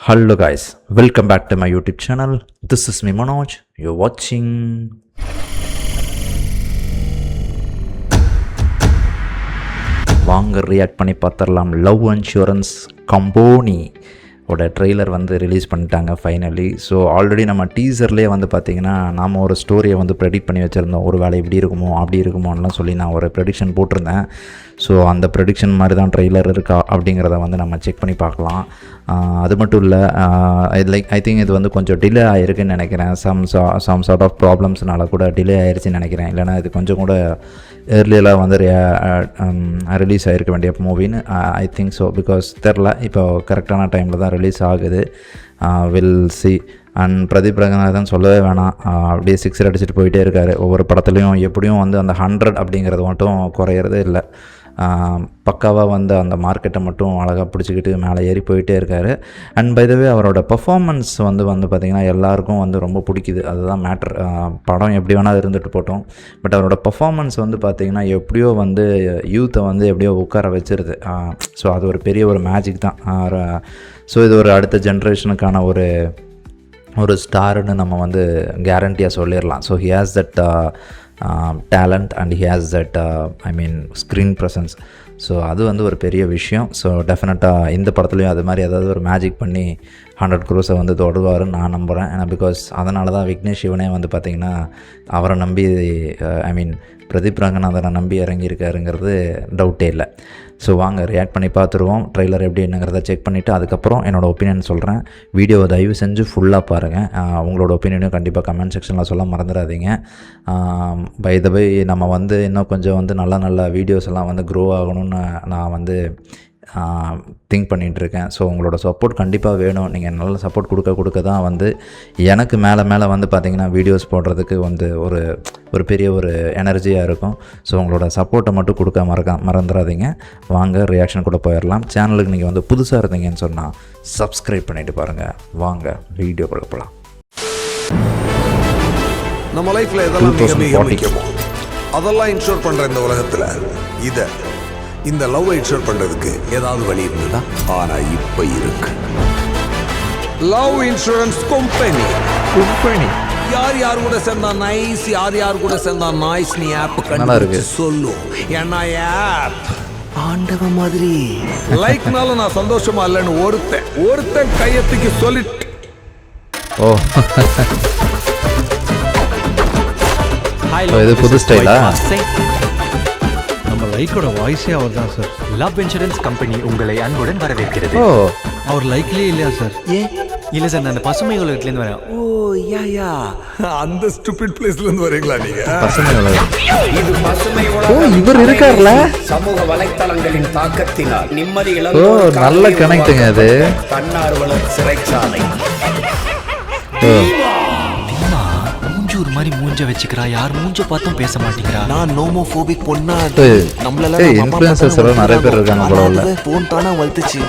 Hello guys, welcome back to my YouTube channel. This is me Manoj. You're watching வாங்க react பண்ணி பார்த்துடலாம். Love insurance company ஓட trailer வந்து release பண்ணிட்டாங்க finally. So already நம்ம டீசர்லேயே வந்து பார்த்திங்கன்னா நாம் ஒரு ஸ்டோரியை வந்து ப்ரெடிக்ட் பண்ணி வச்சுருந்தோம். ஒரு வேலை இப்படி இருக்குமோ அப்படி இருக்குமோலாம் சொல்லி நான் ஒரு ப்ரெடிக்ஷன் போட்டிருந்தேன். ஸோ அந்த ப்ரெடிக்ஷன் மாதிரி தான் ட்ரெய்லர் இருக்கா அப்படிங்கிறத வந்து நம்ம செக் பண்ணி பார்க்கலாம். அது மட்டும் இல்லை, ஐ திங்க் இது வந்து கொஞ்சம் டிலே ஆகிருக்குன்னு நினைக்கிறேன். சம் சார்ட் ஆஃப் ப்ராப்ளம்ஸ்னால கூட டிலே ஆகிருச்சுன்னு நினைக்கிறேன். இல்லைனா இது கொஞ்சம் கூட ஏர்லியெலாம் வந்து ரிலீஸ் ஆகிருக்க வேண்டிய மூவின்னு ஐ திங்க் ஸோ. பிகாஸ் தெரில, இப்போ கரெக்டான டைமில் தான் ரிலீஸ் ஆகுது. Will see. And Pradeep Ranganathan சொல்லவே வேணாம், அப்படியே சிக்ஸர் அடிச்சுட்டு போயிட்டே இருக்கார். ஒவ்வொரு படத்துலையும் எப்படியும் வந்து அந்த 100 அப்படிங்கிறது மட்டும் குறையிறதே இல்லை. பக்காவாக வந்து அந்த மார்க்கெட்டை மட்டும் அழகாக பிடிச்சிக்கிட்டு மேலே ஏறி போயிட்டே இருக்கார். அண்ட் பை த வே அவரோட பர்ஃபார்மன்ஸ் வந்து பார்த்திங்கன்னா எல்லாருக்கும் வந்து ரொம்ப பிடிக்குது. அதுதான் மேட்ரு. படம் எப்படி வேணால் இருந்துட்டு போட்டோம், பட் அவரோட பர்ஃபார்மன்ஸ் வந்து பார்த்திங்கன்னா எப்படியோ வந்து யூத்தை வந்து எப்படியோ உட்கார வச்சிருது. ஸோ அது ஒரு பெரிய ஒரு மேஜிக் தான். ஸோ இது ஒரு அடுத்த ஜென்ரேஷனுக்கான ஒரு ஸ்டாருன்னு நம்ம வந்து கேரண்டியாக சொல்லிடலாம். So he has that talent and he has that screen presence. So அது வந்து ஒரு பெரிய விஷயம். ஸோ டெஃபினட்டாக இந்த படத்துலையும் அது மாதிரி ஏதாவது ஒரு மேஜிக் பண்ணி 100 crores வந்து தொடுவாருன்னு நான் நம்புகிறேன். ஏன்னா பிகாஸ் அதனால தான் விக்னேஷ் சிவனே வந்து பார்த்திங்கன்னா அவரை நம்பி பிரதீப் ரங்கநாதனை நம்பி இறங்கியிருக்காருங்கிறது டவுட்டே இல்லை. ஸோ வாங்க ரியாக்ட் பண்ணி பார்த்துருவோம். ட்ரெய்லர் எப்படி என்னங்கிறத செக் பண்ணிவிட்டு அதுக்கப்புறம் என்னோடய ஒப்பீனியன் சொல்கிறேன். வீடியோவை தயவு செஞ்சு ஃபுல்லாக பாருங்கள். உங்களோட ஒப்பீனியனையும் கண்டிப்பாக கமெண்ட் செக்ஷனில் சொல்ல மறந்துடாதீங்க. பை த பை நம்ம வந்து இன்னும் கொஞ்சம் வந்து நல்ல வீடியோஸ் எல்லாம் வந்து க்ரோ ஆகணும்னு நான் வந்து திங்க் பண்ணிகிட்ருக்கேன். ஸோ உங்களோட சப்போர்ட் கண்டிப்பாக வேணும். நீங்கள் நல்ல சப்போர்ட் கொடுக்க தான் வந்து எனக்கு மேலே வந்து பார்த்திங்கன்னா வீடியோஸ் போடுறதுக்கு வந்து ஒரு பெரிய ஒரு எனர்ஜியாக இருக்கும். ஸோ உங்களோட சப்போர்ட்டை மட்டும் கொடுக்க மறந்துடாதீங்க. வாங்க ரியாக்ஷன் கூட போயிடலாம். சேனலுக்கு நீங்கள் வந்து புதுசாக இருந்தீங்கன்னு சொன்னால் சப்ஸ்கிரைப் பண்ணிவிட்டு பாருங்கள். வாங்க வீடியோ கொடுக்கலாம். நம்ம லைஃப்பில் எதெல்லாம் மிக முக்கியமோ அதெல்லாம் இன்ஷூர் பண்ணுற இந்த உலகத்தில் இந்த லவ் இன்ஷூர் பண்றதுக்கு ஏதாவது வழி இருந்ததா? ஆனா இப்ப இருக்கு. லவ் இன்சூரன்ஸ் கம்பெனி யார் கூட சேர்ந்தா நைஸ், யார் கூட சேர்ந்தா நாய்ஸ் நீ ஆப் கண்டுபிடிச்சு சொல்லும். ஏன்னா ஆப் ஆண்டவ மாதிரி லைக்னால நான் சந்தோஷமா இல்லைன்னு ஒருத்தன் கையத்துக்கு சொல்லிட்டு இது புது ஸ்டைலா? லைக்கோட வாய்ஸே அவர் தான் சார். லவ் இன்சூரன்ஸ் கம்பெனி உங்களை அன்புடன் வரவேற்கிறது. அவர் லைக்லேயே இல்லையா சார்? இல்லை சார், நான் அந்த பசுமை உலகத்துலேருந்து வரேன். யா அந்த ஸ்டூபிட் பிளேஸ்ல இருந்து வரீங்களா நீங்க? இது பசுமை உலகம். இவர் இருக்கார்ல. சமூக வலைத்தளங்களின் தாக்கத்தினால் நிம்மதி இழந்தோர் நல்ல கனெக்ட்டுங்க. அது தன்னார்வலர் சிறைச்சாலை. ஒரு மாதிரி மூஞ்ச வச்சுக்கிறா, யார் மூஞ்ச பார்த்தும் பேச மாட்டேங்கிறா. நான் நோமோபோபிக் பொண்ணா நம்மள இன்ஃப்ளூயன்சர்ஸ் எல்லாம் நிறைய பேர் இருக்காங்க போல. போன் தானா வளர்த்துச்சு.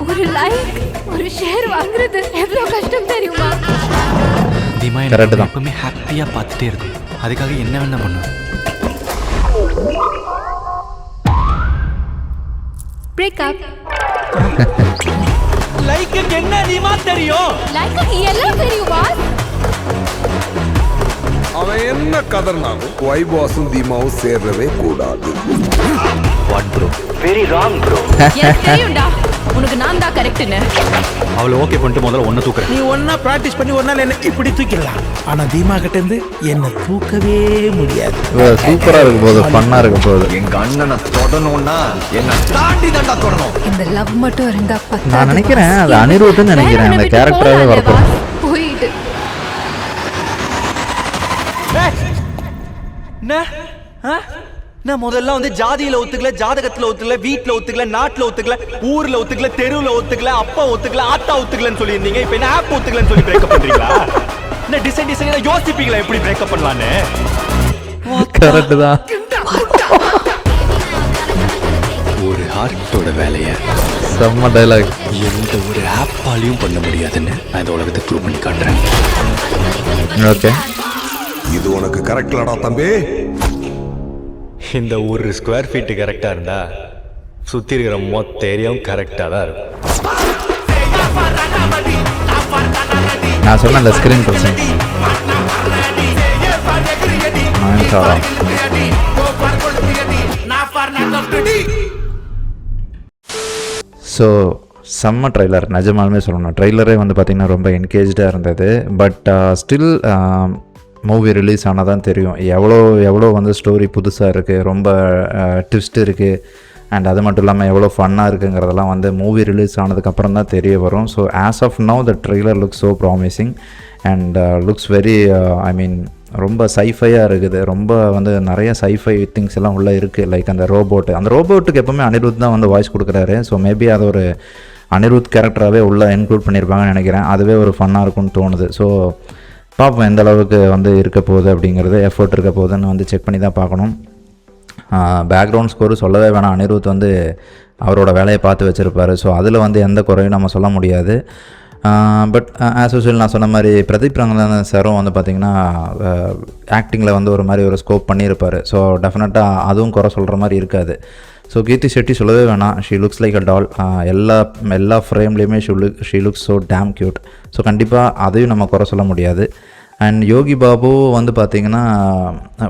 ஒரு லைக் ஒரு ஷேர் வாங்குறது எவ்வளவு கஷ்டம் தெரியுமா? தீமா கரெக்ட் தான். எப்பவுமே ஹாப்பியா பார்த்துட்டே இருக்கும். அதுக்காக என்ன வேணா பண்ணும். Break up. லைக்கு என்ன தீமா தெரியும்? லைக்கு எல்லாம் தெரியுமா? அவன் என்ன கதர்னாலும் வைபாஸும் தீமாவும் சேர்றவே கூடாது. What bro? Very wrong bro. எனக்கு தெரியும்டா, உனக்கு நான் தான் கரெக்ட்னு. அவளை ஓகே பண்ணிட்டு முதல்ல ஒன்ன தூக்குறேன். நீ ஒன்னா பிராக்டிஸ் பண்ணி ஒரு நாள் என்ன இப்படி தூக்கிடலாம். ஆனா தீமா கிட்ட இருந்து என்ன தூக்கவே முடியாது. சூப்பரா இருக்கும் போது, ஃபன்னா இருக்கும் போது. எங்க அண்ணனை தொடணும்னா என்ன தாண்டி தண்டா தொடணும். இந்த லவ் மட்டும் இருந்தா பத்தாது. நான் நினைக்கிறேன் அது அனிருத்னு நினைக்கிறேன். அந்த கேரக்டராவே வரப்போம். போயிடு. நான் முதல்ல வந்து ஜாதியில ஒத்துக்கல, ஜாதகத்துல ஒத்துக்கல, வீட்டுல ஒத்துக்கல, நாட்டுல ஒத்துக்கல, ஊர்ல ஒத்துக்கல, தெருவுல ஒத்துக்கல, அப்பா ஒத்துக்கல, ஆத்தா ஒத்துக்கலன்னு சொல்லியிருந்தீங்க. இப்ப என்ன ஆப் ஒத்துக்கலன்னு சொல்லி பிரேக்கப் பண்றீங்களா? என்ன டிசைனா யோசிப்பீங்களா எப்படி பிரேக்கப் பண்ணலான்னு? கரெக்ட் தான். ஒரு ஹார்ட்டோட வேலைய செம்ம டயலாக். எந்த ஒரு ஆப்பாலையும் பண்ண முடியாதுன்னு நான் இந்த உலகத்தை ப்ரூவ் பண்ணி காட்டுறேன். ஓகே, இது உனக்கு கரெக்ட்லடா தம்பி. இந்த ஒரு ஸ்கொயர் ஃபீட் கரெக்டா இருந்தா சுத்தி இருக்கிற மொத்த ஏரியாவும் கரெக்டா தான் இருக்கும். நான் சொன்ன அந்த ஸ்க்ரீன் பர்சன் நயன்தாரா. ஸோ செம்ம ட்ரெய்லர், நிஜமாலுமே சொல்லணும். ட்ரெய்லரே வந்து பார்த்திங்கன்னா ரொம்ப என்கேஜாக இருந்தது. பட் ஸ்டில் மூவி ரிலீஸ் ஆனால் தான் தெரியும் எவ்வளோ வந்து ஸ்டோரி புதுசாக இருக்குது, ரொம்ப ட்விஸ்ட் இருக்குது, அண்ட் அது மட்டும் இல்லாமல் எவ்வளோ ஃபன்னாக இருக்குங்கிறதெல்லாம் வந்து மூவி ரிலீஸ் ஆனதுக்கப்புறம் தான் தெரிய வரும். So as of now the trailer looks so promising and looks very ரொம்ப சைஃபையாக இருக்குது. ரொம்ப வந்து நிறைய சைஃபை திங்ஸ் எல்லாம் உள்ளே இருக்குது. லைக் அந்த ரோபோட்டுக்கு எப்போவுமே அனிருத் தான் வந்து வாய்ஸ் கொடுக்குறாரு. ஸோ மேபி அது ஒரு அனிருத் கேரக்டராகவே உள்ளே இன்க்ளூட் பண்ணியிருப்பாங்கன்னு நினைக்கிறேன். அதுவே ஒரு ஃபன்னாக இருக்கும்னு தோணுது. ஸோ பார்ப்போம் எந்த அளவுக்கு வந்து இருக்க போகுது அப்படிங்கிறது, எஃபர்ட் இருக்க போகுதுன்னு வந்து செக் பண்ணி தான் பார்க்கணும். பேக்ரவுண்ட் ஸ்கோரு சொல்லவே வேணாம். அனிருத் வந்து அவரோட வேலையை பார்த்து வச்சுருப்பார். ஸோ அதில் வந்து எந்த குறையும் நம்ம சொல்ல முடியாது. பட் ஆஸ் யூஸ்வல் நான் சொன்ன மாதிரி பிரதீப் ரங்கநாதன் சாரும் வந்து பார்த்திங்கன்னா ஆக்டிங்கில் வந்து ஒரு மாதிரி ஒரு ஸ்கோப் பண்ணியிருப்பார். ஸோ டெஃபினட்டாக அதுவும் குறை சொல்கிற மாதிரி இருக்காது. ஸோ கீர்த்தி செட்டி சொல்லவே வேணாம். She looks like a doll. எல்லா ஃப்ரேம்லேயுமே she looks so damn cute. So கண்டிப்பாக அதையும் நம்ம குறை சொல்ல முடியாது. அண்ட் யோகி பாபு வந்து பார்த்திங்கன்னா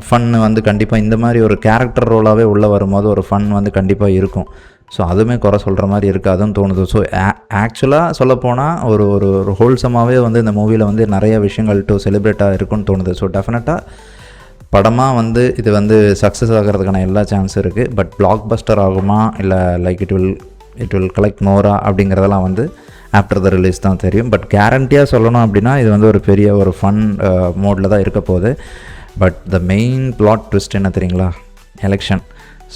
ஃபன் வந்து கண்டிப்பாக இந்த மாதிரி ஒரு கேரக்டர் ரோலாகவே உள்ளே வரும்போது ஒரு ஃபன் வந்து கண்டிப்பாக இருக்கும். ஸோ அதுவுமே குறை சொல்கிற மாதிரி இருக்காதுன்னு தோணுது. ஸோ ஆக்சுவலாக சொல்லப்போனால் ஒரு ஹோல்சமாகவே வந்து இந்த மூவியில் வந்து நிறைய விஷயங்கள் செலிப்ரேட்டாக இருக்குன்னு தோணுது. ஸோ டெஃபினட்டாக படமாக வந்து இது வந்து சக்ஸஸ் ஆகிறதுக்கான எல்லா சான்ஸும் இருக்குது. பட் பிளாக் பஸ்டர் ஆகுமா இல்லை லைக் இட் வில் கலெக்ட் மோரா அப்படிங்கிறதெல்லாம் வந்து ஆஃப்டர் த ரிலீஸ் தான் தெரியும். பட் கேரண்டியாக சொல்லணும் அப்படின்னா இது வந்து ஒரு பெரிய ஒரு ஃபன் மோடில் தான் இருக்க போகுது. But the main plot twist என்ன தெரியுங்களா? எலெக்ஷன்.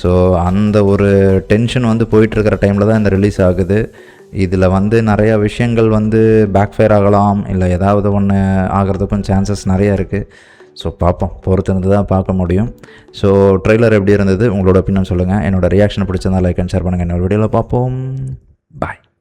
ஸோ அந்த ஒரு டென்ஷன் வந்து போயிட்டுருக்கிற டைமில் தான் இந்த ரிலீஸ் ஆகுது. இதில் வந்து நிறையா விஷயங்கள் வந்து பேக்ஃபயர் ஆகலாம், இல்லை ஏதாவது ஒன்று ஆகிறதுக்கும் சான்சஸ் நிறையா இருக்குது. ஸோ பார்ப்போம், பொறுத்திருந்து தான் பார்க்க முடியும். ஸோ ட்ரெய்லர் எப்படி இருந்தது, உங்களோட ஒப்பீனியன் சொல்லுங்கள். என்னோடய ரியாக்ஷன் பிடிச்சிருந்தா லைக் அண்ட் ஷேர் பண்ணுங்கள். என்னோட வீடியோவில் பார்ப்போம். பாய்.